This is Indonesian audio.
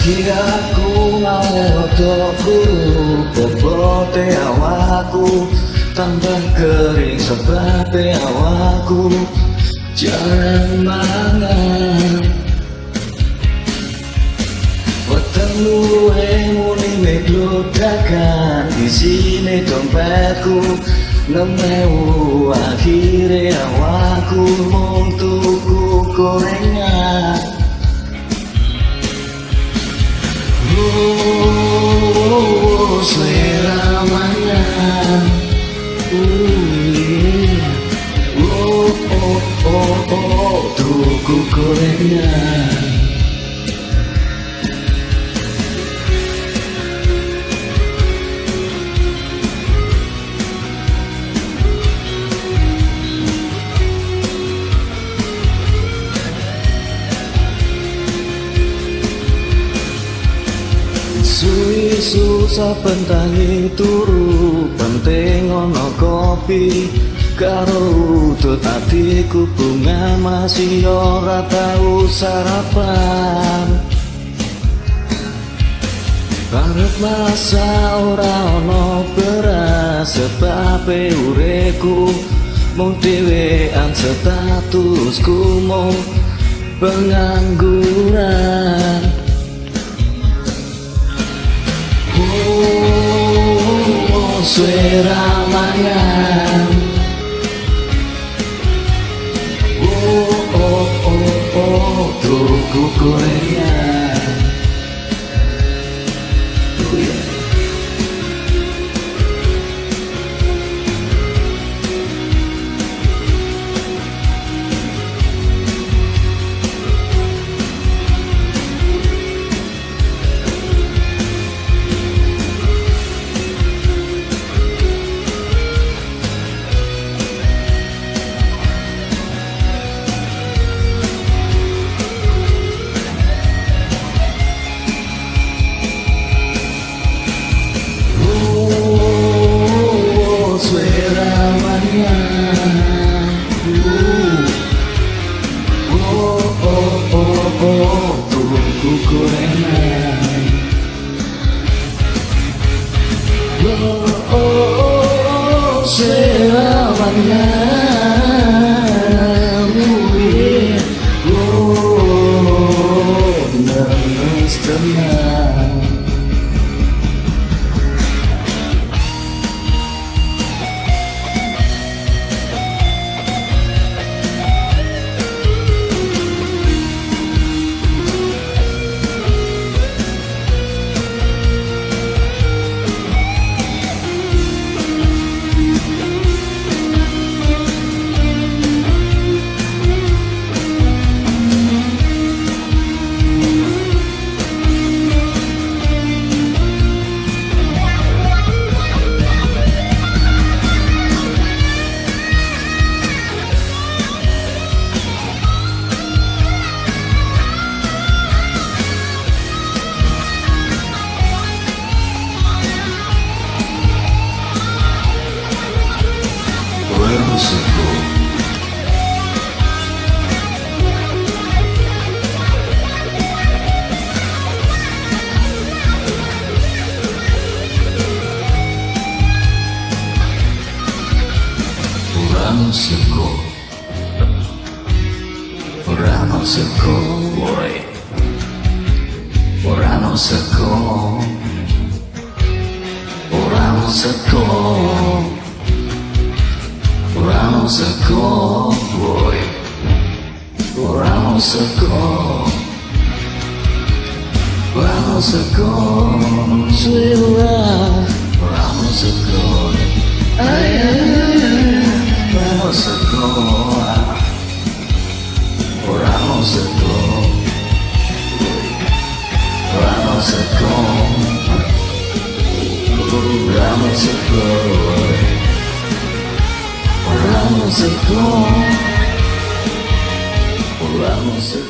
Aku ngalotokku, bobote awakku tambah kering sebab awakku jarang mangan. Wetengmu muni meglodakan isine dompetku 6.000 akhire awakku mung tuku gorengan. Oh, selera mangan. Oh, oh, oh, oh, tuku gorengan. Suwi-su saben tangi turu penting ana kopi karo udut atiku bunga masih ora tau sarapan. Arep masa ora ana beras sebab uripku mung dhewean statusku mung pengangguran. Oh, selera mangan. Oh, oh, oh, oh, tuku gorengan. Oh, yeah. Tuku gorengan. Oh, oh, oh, selera mangan. Oh, nangis tenang. Vamos a